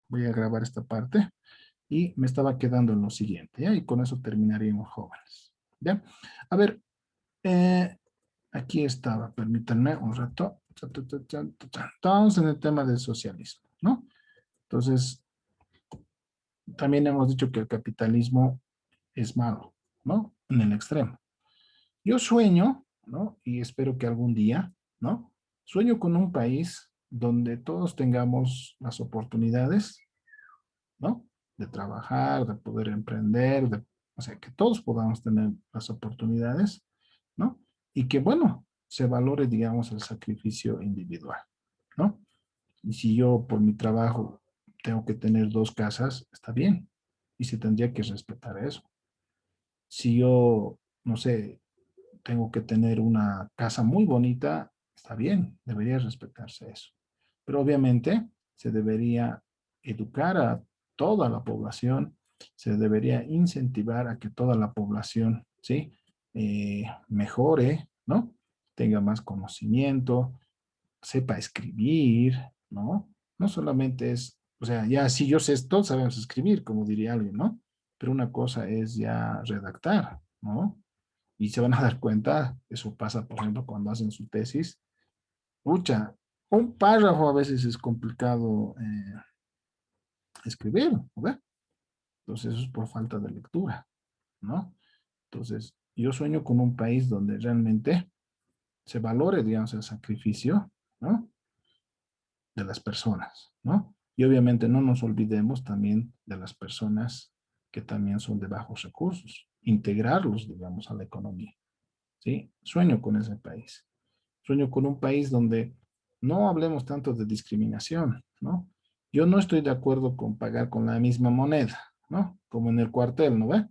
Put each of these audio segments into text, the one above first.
voy a grabar esta parte y me estaba quedando en lo siguiente, ¿ya? Y con eso terminaríamos, jóvenes, ¿ya? A ver, eh, aquí estaba, permítanme un rato. Estamos en el tema del socialismo, ¿no? Entonces, también hemos dicho que el capitalismo es malo, ¿no? En el extremo. Yo sueño, ¿no? Y espero que algún día, ¿no? Sueño con un país donde todos tengamos las oportunidades, ¿no? De trabajar, de poder emprender, o sea, que todos podamos tener las oportunidades, ¿no? Y que, bueno, se valore, digamos, el sacrificio individual, ¿no? Y si yo por mi trabajo tengo que tener dos casas, está bien. Y se tendría que respetar eso. Si yo, no sé, tengo que tener una casa muy bonita, está bien, debería respetarse eso. Pero obviamente se debería educar a toda la población, se debería incentivar a que toda la población, ¿sí? Mejore, ¿no? Tenga más conocimiento, sepa escribir, ¿no? No solamente es, o sea, ya si yo sé, todos sabemos escribir, como diría alguien, ¿no? Pero una cosa es ya redactar, ¿no? Y se van a dar cuenta, eso pasa, por ejemplo, cuando hacen su tesis. Pucha, un párrafo a veces es complicado escribir, ¿no? Entonces, eso es por falta de lectura, ¿no? Entonces, yo sueño con un país donde realmente se valore, digamos, el sacrificio, ¿no? De las personas, ¿no? Y obviamente no nos olvidemos también de las personas que también son de bajos recursos, integrarlos, digamos, a la economía, ¿sí? Sueño con ese país. Sueño con un país donde no hablemos tanto de discriminación, ¿no? Yo no estoy de acuerdo con pagar con la misma moneda, ¿no? Como en el cuartel, ¿no ve?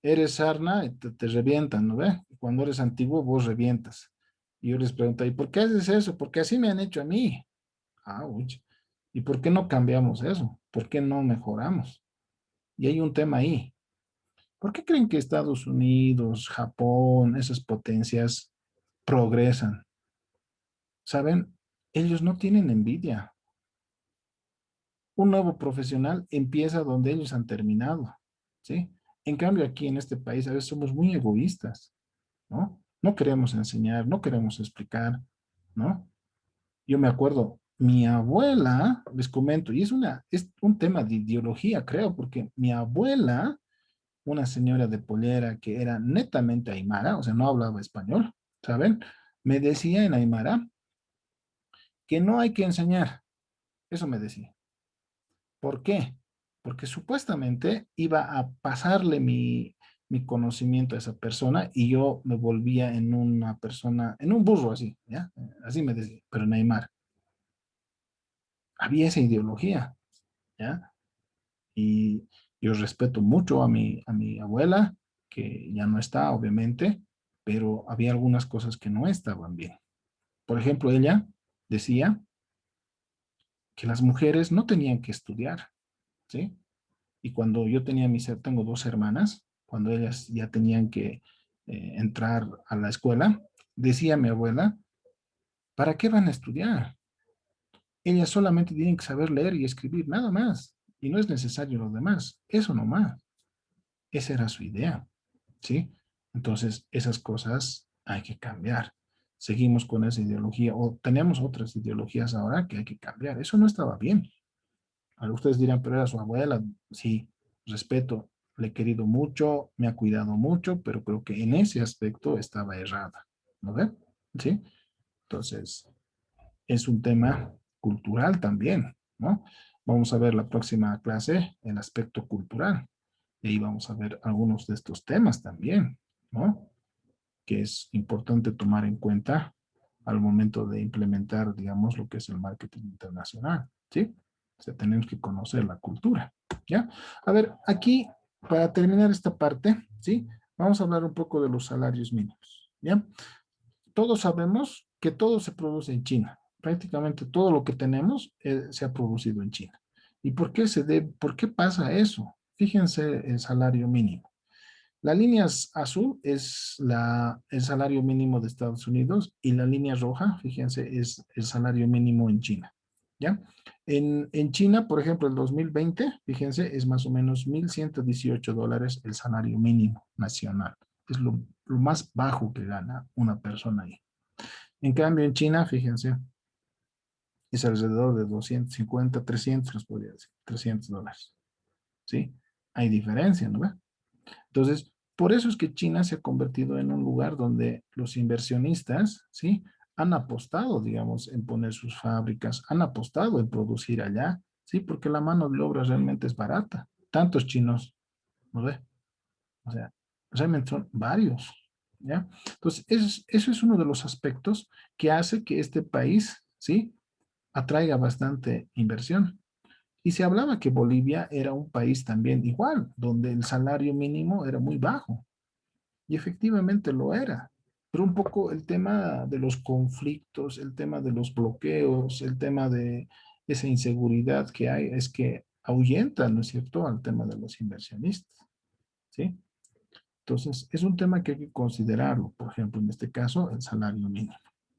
Eres sarna y te revientan, ¿no ve? Cuando eres antiguo, vos revientas. Y yo les pregunto, ¿y por qué haces eso? Porque así me han hecho a mí. Ah, uy. ¿Y por qué no cambiamos eso? ¿Por qué no mejoramos? Y hay un tema ahí. ¿Por qué creen que Estados Unidos, Japón, esas potencias progresan? ¿Saben? Ellos no tienen envidia. Un nuevo profesional empieza donde ellos han terminado, ¿sí? En cambio, aquí en este país a veces somos muy egoístas, ¿no? No queremos enseñar, no queremos explicar, ¿no? Yo me acuerdo, mi abuela, les comento, y es un tema de ideología, creo, porque mi abuela, una señora de pollera que era netamente aymara, o sea, no hablaba español, ¿saben? Me decía en aymara que no hay que enseñar, eso me decía. ¿Por qué? Porque supuestamente iba a pasarle mi conocimiento a esa persona y yo me volvía en una persona, en un burro así, ¿ya? Así me decía, pero en aymara. Había esa ideología, ¿ya? Y yo respeto mucho a mi abuela, que ya no está, obviamente, pero había algunas cosas que no estaban bien. Por ejemplo, ella decía que las mujeres no tenían que estudiar, ¿sí? Y cuando yo tenía tengo dos hermanas, cuando ellas ya tenían que entrar a la escuela, decía mi abuela, ¿para qué van a estudiar? Ellas solamente tienen que saber leer y escribir, nada más. Y no es necesario lo demás. Eso nomás. Esa era su idea, ¿sí? Entonces, esas cosas hay que cambiar. Seguimos con esa ideología o tenemos otras ideologías ahora que hay que cambiar. Eso no estaba bien. Ahora ustedes dirán, pero era su abuela. Sí, respeto, le he querido mucho, me ha cuidado mucho, pero creo que en ese aspecto estaba errada. ¿No ve? ¿Sí? Entonces, es un tema cultural también, ¿no? Vamos a ver la próxima clase, el aspecto cultural. Y ahí vamos a ver algunos de estos temas también, ¿no? Que es importante tomar en cuenta al momento de implementar, digamos, lo que es el marketing internacional, ¿sí? O sea, tenemos que conocer la cultura, ¿ya? A ver, aquí, para terminar esta parte, ¿sí? Vamos a hablar un poco de los salarios mínimos, ¿ya? Todos sabemos que todo se produce en China. Prácticamente todo lo que tenemos se ha producido en China. ¿Y por qué por qué pasa eso? Fíjense el salario mínimo. La línea azul es el salario mínimo de Estados Unidos y la línea roja, fíjense, es el salario mínimo en China. ¿ya? En China, por ejemplo, el 2020, fíjense, es más o menos $1,118 el salario mínimo nacional. Es lo más bajo que gana una persona ahí. En cambio, en China, fíjense, es alrededor de 250, 300, les podría decir, $300. ¿Sí? Hay diferencia, ¿no ve? Entonces, por eso es que China se ha convertido en un lugar donde los inversionistas, ¿sí? Han apostado, digamos, en poner sus fábricas, han apostado en producir allá, ¿sí? Porque la mano de obra realmente es barata. Tantos chinos, ¿no ve? O sea, realmente son varios, ¿ya? Entonces, eso es uno de los aspectos que hace que este país, ¿sí? Atraiga bastante inversión. Y se hablaba que Bolivia era un país también igual, donde el salario mínimo era muy bajo. Y efectivamente lo era. Pero un poco el tema de los conflictos, el tema de los bloqueos, el tema de esa inseguridad que hay, es que ahuyenta, ¿no es cierto?, al tema de los inversionistas, ¿sí? Entonces, es un tema que hay que considerarlo, por ejemplo, en este caso, el salario mínimo,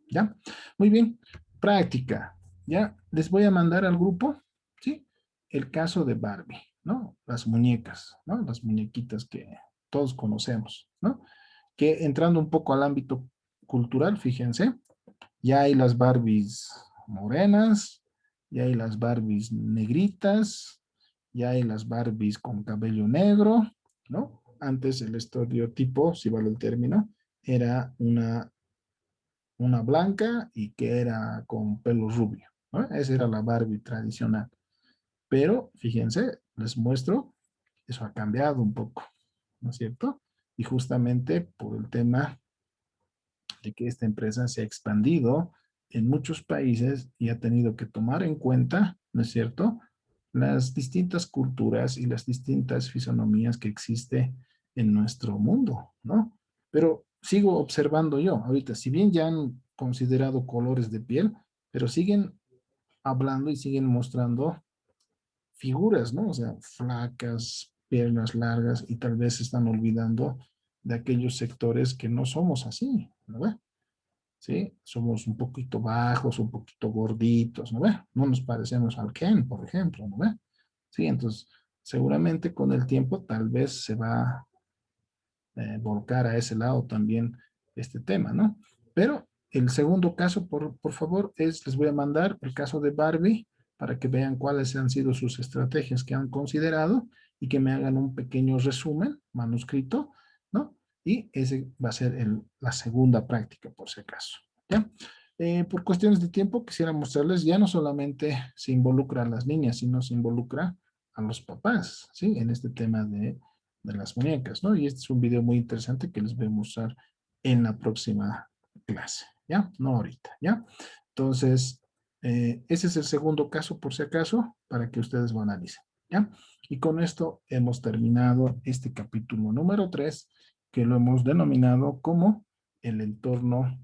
¿ya? Muy bien, práctica, ¿ya? Les voy a mandar al grupo, ¿sí? El caso de Barbie, ¿no? Las muñecas, ¿no? Las muñequitas que todos conocemos, ¿no? Que entrando un poco al ámbito cultural, fíjense, ya hay las Barbies morenas, ya hay las Barbies negritas, ya hay las Barbies con cabello negro, ¿no? Antes el estereotipo, si vale el término, era una blanca y que era con pelo rubio, ¿no? Esa era la Barbie tradicional. Pero fíjense, les muestro, eso ha cambiado un poco, ¿no es cierto? Y justamente por el tema de que esta empresa se ha expandido en muchos países y ha tenido que tomar en cuenta, ¿no es cierto?, las distintas culturas y las distintas fisonomías que existe en nuestro mundo, ¿no? Pero sigo observando yo, ahorita, si bien ya han considerado colores de piel, pero siguen hablando y siguen mostrando figuras, ¿no? O sea, flacas, piernas largas y tal vez se están olvidando de aquellos sectores que no somos así, ¿no? ¿Sí? Somos un poquito bajos, un poquito gorditos, ¿no ve? No nos parecemos al Ken, por ejemplo, ¿no ve? Sí, entonces seguramente con el tiempo tal vez se va a volcar a ese lado también este tema, ¿no? Pero el segundo caso, por favor, les voy a mandar el caso de Barbie para que vean cuáles han sido sus estrategias que han considerado y que me hagan un pequeño resumen manuscrito, ¿no? Y ese va a ser la segunda práctica, por si acaso, ¿ya? Por cuestiones de tiempo, quisiera mostrarles, ya no solamente se involucra a las niñas, sino se involucra a los papás, ¿sí? En este tema de las muñecas, ¿no? Y este es un video muy interesante que les voy a mostrar en la próxima clase, ¿ya? No ahorita, ¿ya? Entonces, ese es el segundo caso, por si acaso, para que ustedes lo analicen, ¿ya? Y con esto hemos terminado este capítulo número 3, que lo hemos denominado como el entorno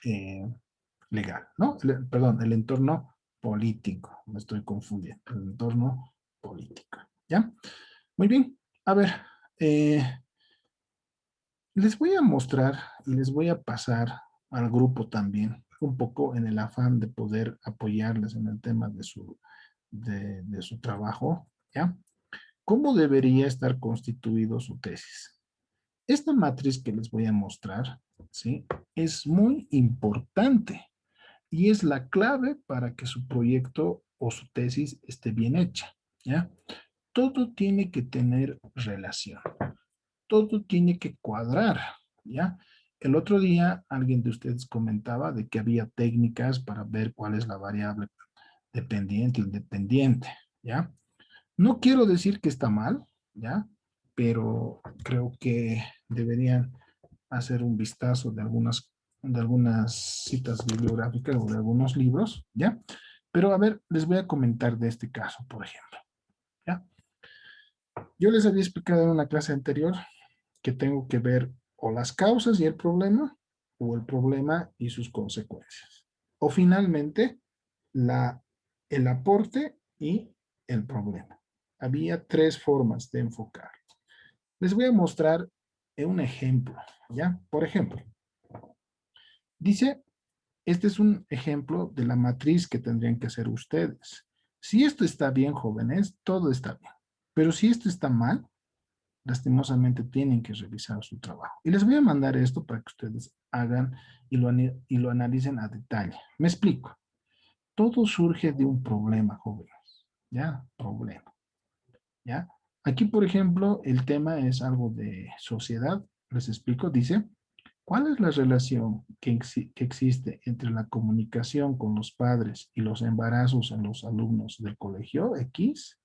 eh, legal, ¿no? Perdón, el entorno político, me estoy confundiendo, el entorno político, ¿ya? Muy bien, a ver, eh, les voy a mostrar y les voy a pasar al grupo también, un poco en el afán de poder apoyarles en el tema de su trabajo, ¿ya? ¿Cómo debería estar constituido su tesis? Esta matriz que les voy a mostrar, ¿sí? Es muy importante y es la clave para que su proyecto o su tesis esté bien hecha, ¿ya? Todo tiene que tener relación, todo tiene que cuadrar, ¿ya? El otro día alguien de ustedes comentaba de que había técnicas para ver cuál es la variable dependiente, independiente, ¿ya? No quiero decir que está mal, ¿ya? Pero creo que deberían hacer un vistazo de algunas citas bibliográficas o de algunos libros, ¿ya? Pero a ver, les voy a comentar de este caso, por ejemplo, ¿ya? Yo les había explicado en una clase anterior que tengo que ver o las causas y el problema o el problema y sus consecuencias. O finalmente, la, el aporte y el problema. Había tres formas de enfocar. Les voy a mostrar un ejemplo, ¿ya? Por ejemplo, dice este es un ejemplo de la matriz que tendrían que hacer ustedes. Si esto está bien, jóvenes, todo está bien. Pero si esto está mal, lastimosamente tienen que revisar su trabajo. Y les voy a mandar esto para que ustedes hagan y lo analicen a detalle. Me explico. Todo surge de un problema, jóvenes. ¿Ya? Problema. ¿Ya? Aquí, por ejemplo, el tema es algo de sociedad. Les explico. Dice, ¿cuál es la relación que existe entre la comunicación con los padres y los embarazos en los alumnos del colegio X?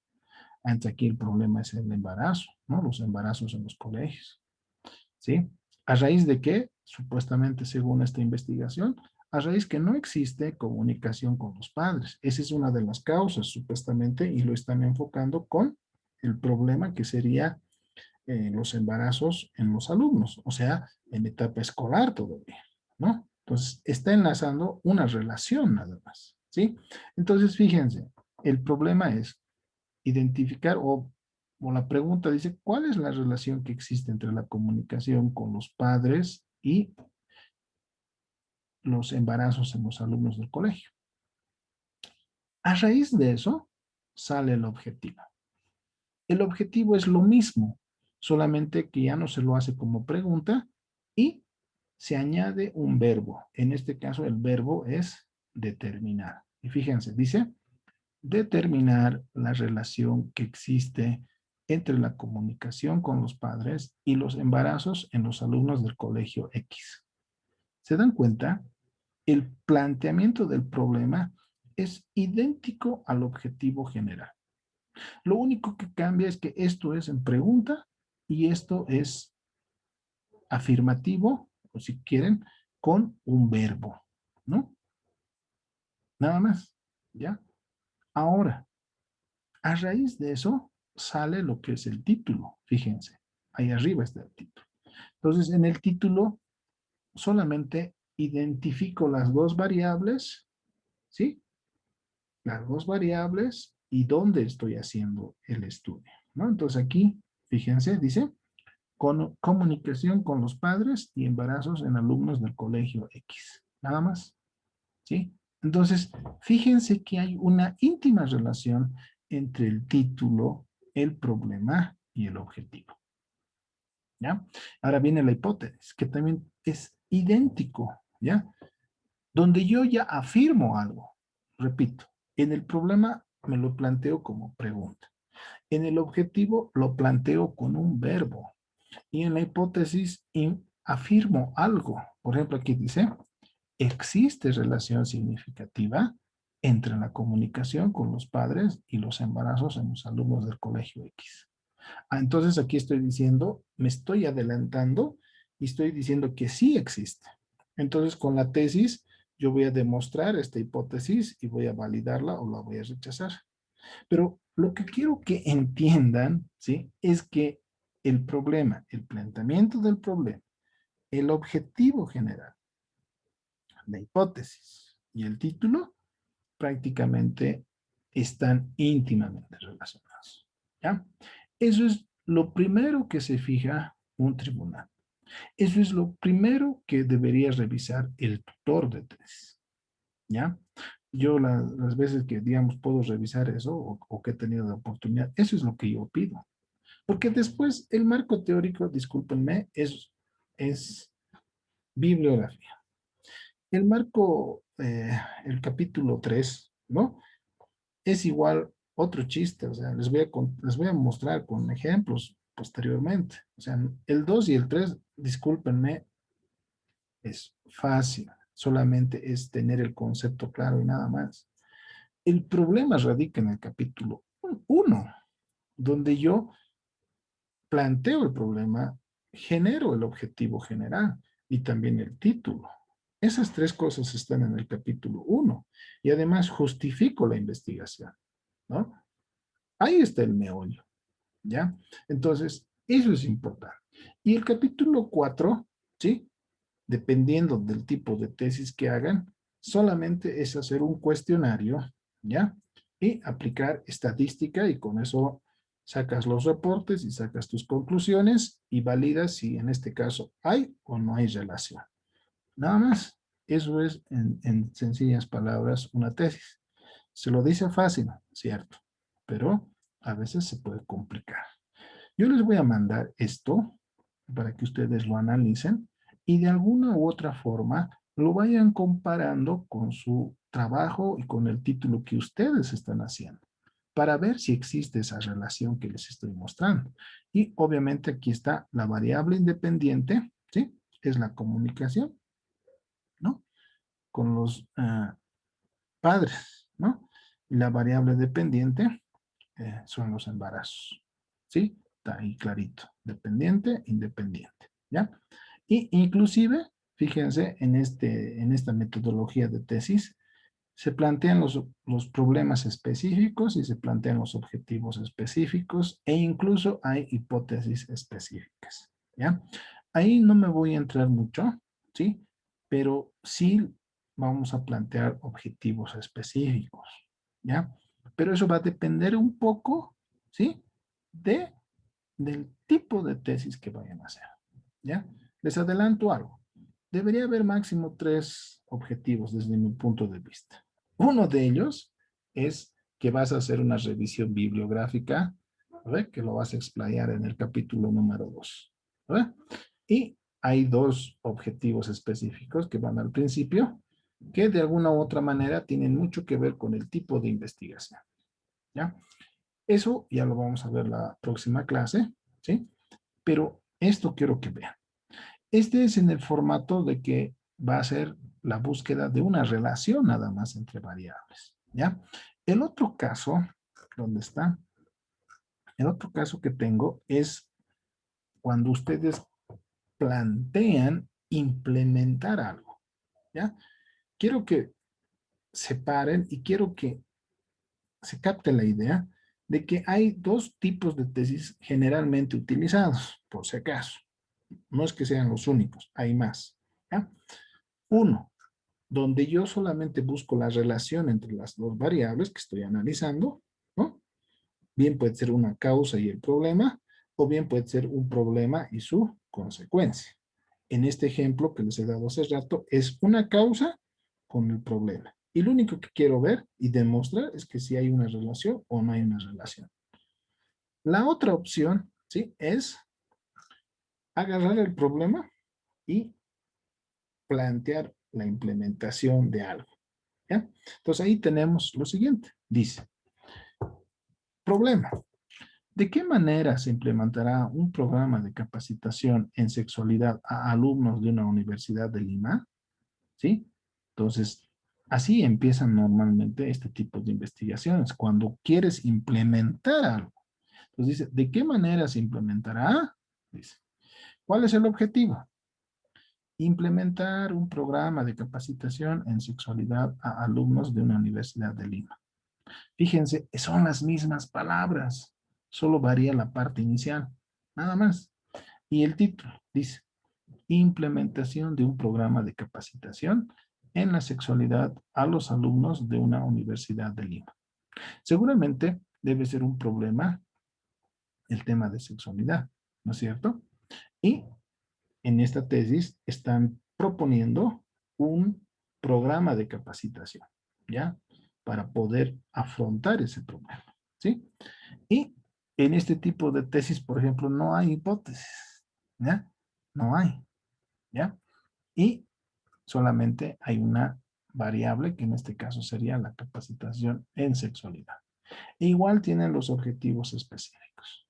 Ante aquí el problema es el embarazo, ¿no? Los embarazos en los colegios, ¿sí? ¿A raíz de qué? Supuestamente, según esta investigación, a raíz que no existe comunicación con los padres. Esa es una de las causas, supuestamente, y lo están enfocando con el problema que sería los embarazos en los alumnos, o sea, en etapa escolar todavía, ¿no? Entonces, está enlazando una relación nada más, ¿sí? Entonces, fíjense, el problema es identificar o la pregunta dice, ¿cuál es la relación que existe entre la comunicación con los padres y los embarazos en los alumnos del colegio? A raíz de eso sale el objetivo. El objetivo es lo mismo, solamente que ya no se lo hace como pregunta y se añade un verbo. En este caso el verbo es determinar. Y fíjense, dice, determinar la relación que existe entre la comunicación con los padres y los embarazos en los alumnos del colegio X. ¿Se dan cuenta? El planteamiento del problema es idéntico al objetivo general. Lo único que cambia es que esto es en pregunta y esto es afirmativo, o si quieren, con un verbo, ¿no? Nada más, ¿ya? Ahora, a raíz de eso sale lo que es el título, fíjense, ahí arriba está el título. Entonces, en el título solamente identifico las dos variables, ¿sí? Las dos variables y dónde estoy haciendo el estudio, ¿no? Entonces aquí, fíjense, dice, comunicación con los padres y embarazos en alumnos del colegio X. Nada más, ¿sí? Entonces, fíjense que hay una íntima relación entre el título, el problema y el objetivo. ¿Ya? Ahora viene la hipótesis, que también es idéntico, ¿ya? Donde yo ya afirmo algo, repito, en el problema me lo planteo como pregunta. En el objetivo lo planteo con un verbo. Y en la hipótesis afirmo algo. Por ejemplo, aquí dice, existe relación significativa entre la comunicación con los padres y los embarazos en los alumnos del colegio X. Entonces aquí estoy diciendo, me estoy adelantando y estoy diciendo que sí existe. Entonces con la tesis yo voy a demostrar esta hipótesis y voy a validarla o la voy a rechazar. Pero lo que quiero que entiendan, ¿sí? Es que el problema, el planteamiento del problema, el objetivo general, la hipótesis y el título prácticamente están íntimamente relacionados. ¿Ya? Eso es lo primero que se fija un tribunal. Eso es lo primero que debería revisar el tutor de tesis. ¿Ya? Yo las veces que, digamos, puedo revisar eso o que he tenido la oportunidad, eso es lo que yo pido. Porque después el marco teórico, discúlpenme, es bibliografía. El marco, el capítulo 3, ¿no? Es igual otro chiste, o sea, les voy a mostrar con ejemplos posteriormente. O sea, el 2 y el 3, discúlpenme, es fácil, solamente es tener el concepto claro y nada más. El problema radica en el capítulo 1, donde yo planteo el problema, genero el objetivo general y también el título. Esas tres cosas están en el capítulo 1 y además justifico la investigación, ¿no? Ahí está el meollo, ¿ya? Entonces, eso es importante. Y el capítulo 4, ¿sí? Dependiendo del tipo de tesis que hagan, solamente es hacer un cuestionario, ¿ya? Y aplicar estadística y con eso sacas los reportes y sacas tus conclusiones y validas si en este caso hay o no hay relación. Nada más. Eso es, en sencillas palabras, una tesis. Se lo dice fácil, cierto, pero a veces se puede complicar. Yo les voy a mandar esto para que ustedes lo analicen y de alguna u otra forma lo vayan comparando con su trabajo y con el título que ustedes están haciendo para ver si existe esa relación que les estoy mostrando. Y obviamente aquí está la variable independiente, ¿sí? Es la comunicación, ¿no? Con los padres, ¿no? Y la variable dependiente son los embarazos, ¿sí? Está ahí clarito, dependiente, independiente, ¿ya? Y inclusive, fíjense, en esta metodología de tesis, se plantean los problemas específicos y se plantean los objetivos específicos e incluso hay hipótesis específicas, ¿ya? Ahí no me voy a entrar mucho, ¿sí? Pero sí vamos a plantear objetivos específicos, ¿ya? Pero eso va a depender un poco, ¿sí? De, del tipo de tesis que vayan a hacer, ¿ya? Les adelanto algo. Debería haber máximo 3 objetivos desde mi punto de vista. Uno de ellos es que vas a hacer una revisión bibliográfica, ¿ve? Que lo vas a explayar en el capítulo número 2. ¿Ve? Y hay 2 objetivos específicos que van al principio, que de alguna u otra manera tienen mucho que ver con el tipo de investigación. ¿Ya? Eso ya lo vamos a ver la próxima clase, ¿sí? Pero esto quiero que vean. Este es en el formato de que va a ser la búsqueda de una relación nada más entre variables, ¿ya? El otro caso, ¿dónde está? El otro caso que tengo es cuando ustedes plantean implementar algo, ¿ya? Quiero que separen y quiero que se capte la idea de que hay 2 tipos de tesis generalmente utilizados, por si acaso. No es que sean los únicos, hay más, ¿ya? Uno, donde yo solamente busco la relación entre las 2 variables que estoy analizando, ¿no? Bien puede ser una causa y el problema, o bien puede ser un problema y su consecuencia. En este ejemplo que les he dado hace rato, es una causa con el problema. Y lo único que quiero ver y demostrar es que si hay una relación o no hay una relación. La otra opción, ¿sí? Es agarrar el problema y plantear la implementación de algo. ¿Ya? Entonces ahí tenemos lo siguiente. Dice, problema. ¿De qué manera se implementará un programa de capacitación en sexualidad a alumnos de una universidad de Lima? ¿Sí? Entonces, así empiezan normalmente este tipo de investigaciones. Cuando quieres implementar algo. Entonces dice, ¿de qué manera se implementará? Dice, ¿cuál es el objetivo? Implementar un programa de capacitación en sexualidad a alumnos de una universidad de Lima. Fíjense, son las mismas palabras, solo varía la parte inicial, nada más. Y el título dice, implementación de un programa de capacitación en la sexualidad a los alumnos de una universidad de Lima. Seguramente debe ser un problema el tema de sexualidad, ¿no es cierto? Y en esta tesis están proponiendo un programa de capacitación, ¿ya? Para poder afrontar ese problema, ¿sí? Y en este tipo de tesis, por ejemplo, no hay hipótesis, ¿ya? No hay, ¿ya? Y solamente hay una variable que en este caso sería la capacitación en sexualidad. E igual tienen los objetivos específicos,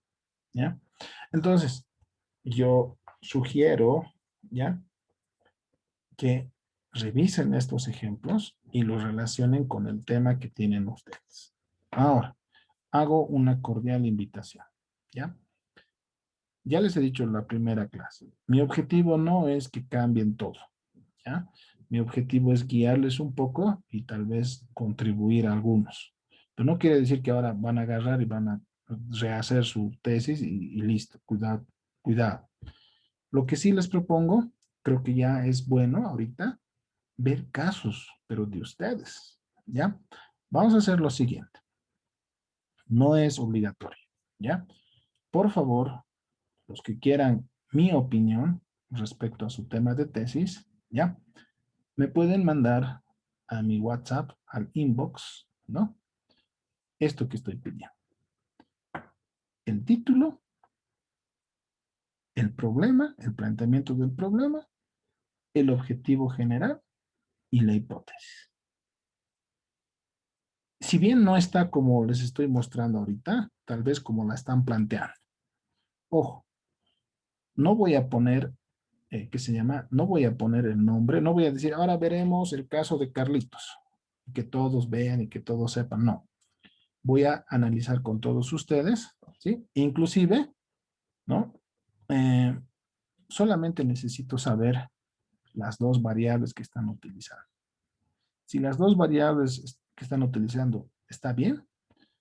¿ya? Entonces, yo sugiero, ¿ya? Que revisen estos ejemplos y los relacionen con el tema que tienen ustedes. Ahora, hago una cordial invitación, ¿ya? Ya les he dicho en la primera clase, mi objetivo no es que cambien todo, ¿ya? Mi objetivo es guiarles un poco y tal vez contribuir a algunos. Pero no quiere decir que ahora van a agarrar y van a rehacer su tesis y listo, cuidado, cuidado. Lo que sí les propongo, creo que ya es bueno ahorita, ver casos, pero de ustedes, ¿ya? Vamos a hacer lo siguiente. No es obligatorio, ¿ya? Por favor, los que quieran mi opinión respecto a su tema de tesis, ¿ya? me pueden mandar a mi WhatsApp, al inbox, ¿no? Esto que estoy pidiendo. El título, el problema, el planteamiento del problema, el objetivo general y la hipótesis. Si bien no está como les estoy mostrando ahorita, tal vez como la están planteando. Ojo, no voy a poner, ¿qué se llama? No voy a poner el nombre, no voy a decir, ahora veremos el caso de Carlitos, que todos vean y que todos sepan, no. Voy a analizar con todos ustedes, ¿sí? Inclusive, ¿no? Eh, solamente necesito saber las dos variables que están utilizando. Si las dos variables que están utilizando está bien,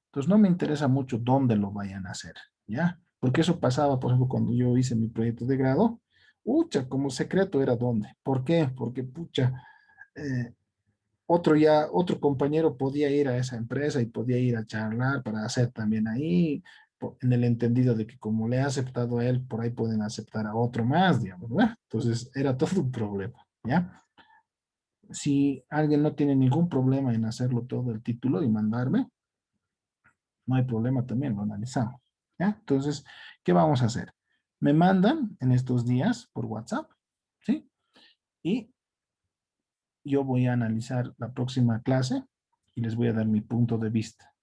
entonces no me interesa mucho dónde lo vayan a hacer, ¿ya? Porque eso pasaba, por ejemplo, cuando yo hice mi proyecto de grado, pucha, como secreto era dónde. ¿Por qué? Porque, pucha, eh, otro compañero podía ir a esa empresa y podía ir a charlar para hacer también ahí, en el entendido de que como le ha aceptado a él, por ahí pueden aceptar a otro más, digamos, ¿verdad? Entonces era todo un problema, ¿ya? Si alguien no tiene ningún problema en hacerlo todo el título y mandarme, no hay problema también, lo analizamos, ¿ya? Entonces, ¿qué vamos a hacer? Me mandan en estos días por WhatsApp, ¿sí? Y yo voy a analizar la próxima clase y les voy a dar mi punto de vista.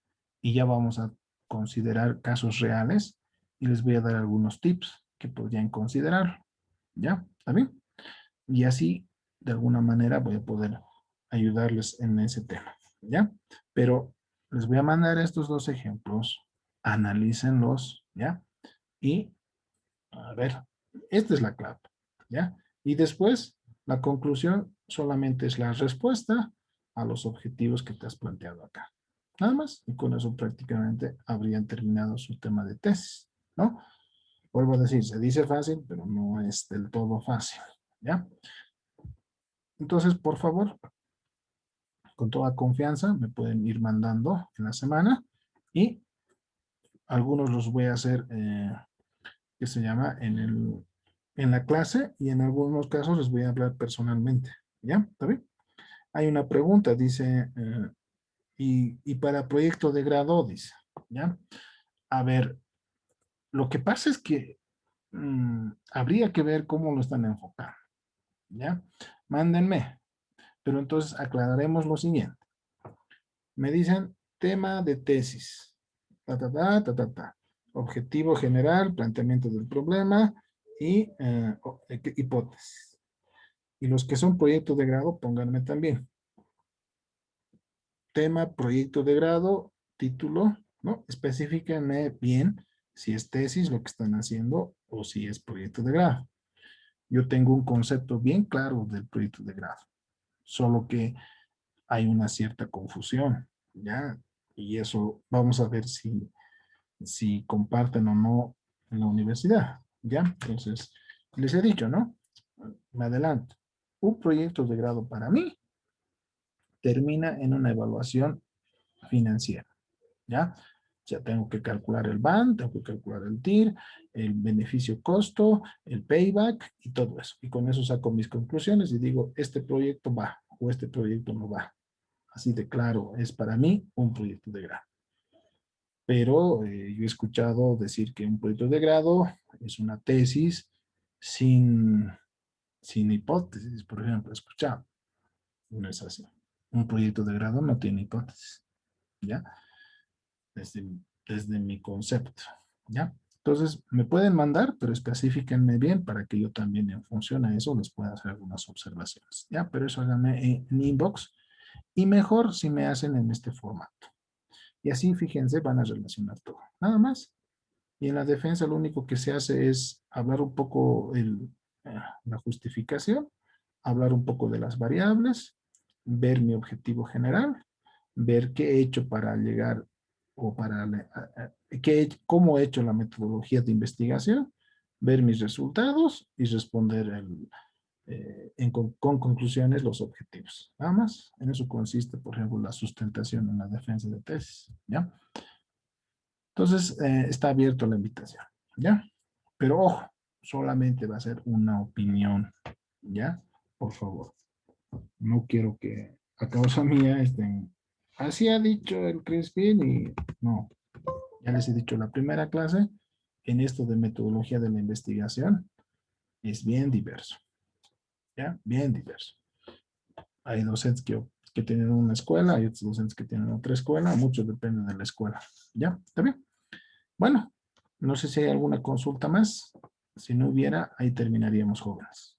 Y ya vamos a considerar casos reales y les voy a dar algunos tips que podrían considerar. ¿Ya? ¿Está bien? Y así, de alguna manera, voy a poder ayudarles en ese tema. ¿Ya? Pero les voy a mandar estos dos ejemplos, analícenlos, ¿ya? Y, a ver, esta es la clave, ¿ya? Y después, la conclusión solamente es la respuesta a los objetivos que te has planteado acá. Nada más, y con eso prácticamente habrían terminado su tema de tesis, ¿no? Vuelvo a decir, se dice fácil, pero no es del todo fácil, ¿ya? Entonces, por favor, con toda confianza, me pueden ir mandando en la semana y algunos los voy a hacer, que se llama, en la clase y en algunos casos les voy a hablar personalmente, ¿ya? ¿Está bien? Hay una pregunta, dice, y para proyecto de grado, dice, ¿ya? A ver, lo que pasa es que habría que ver cómo lo están enfocando, ¿ya? Mándenme, pero entonces aclararemos lo siguiente. Me dicen tema de tesis, ta, ta, ta, ta, ta, ta. Objetivo general, planteamiento del problema y hipótesis. Y los que son proyectos de grado, pónganme también. Tema, proyecto de grado, título, ¿no? Específiquenme bien si es tesis lo que están haciendo o si es proyecto de grado. Yo tengo un concepto bien claro del proyecto de grado, solo que hay una cierta confusión, ¿ya? Y eso vamos a ver si comparten o no en la universidad, ¿ya? Entonces, les he dicho, ¿no? Me adelanto. Un proyecto de grado para mí termina en una evaluación financiera, ¿ya? Ya tengo que calcular el BAN, tengo que calcular el TIR, el beneficio-costo, el payback y todo eso. Y con eso saco mis conclusiones y digo, este proyecto va o este proyecto no va. Así de claro, es para mí un proyecto de grado. Pero yo he escuchado decir que un proyecto de grado es una tesis sin, sin hipótesis, por ejemplo, he escuchado. No es así. Un proyecto de grado no tiene hipótesis, ¿ya? Desde, desde mi concepto, ¿ya? Entonces, me pueden mandar, pero específiquenme bien para que yo también en función a eso les pueda hacer algunas observaciones, ¿ya? Pero eso háganme en inbox y mejor si me hacen en este formato. Y así, fíjense, van a relacionar todo. Nada más. Y en la defensa lo único que se hace es hablar un poco la justificación, hablar un poco de las variables, ver mi objetivo general, ver qué he hecho para llegar o para cómo he hecho la metodología de investigación, ver mis resultados y responder con conclusiones los objetivos. Nada más. En eso consiste, por ejemplo, la sustentación en la defensa de tesis. ¿Ya? Entonces, está abierto la invitación, ¿ya? Pero ojo, solamente va a ser una opinión, ¿ya? Por favor. No quiero que a causa mía estén, así ha dicho el Crispin y no, ya les he dicho la primera clase, en esto de metodología de la investigación es bien diverso, ¿ya? Bien diverso. Hay docentes que tienen una escuela, hay otros docentes que tienen otra escuela, muchos dependen de la escuela, ¿ya? ¿Está bien? Bueno, no sé si hay alguna consulta más. Si no hubiera, ahí terminaríamos, jóvenes.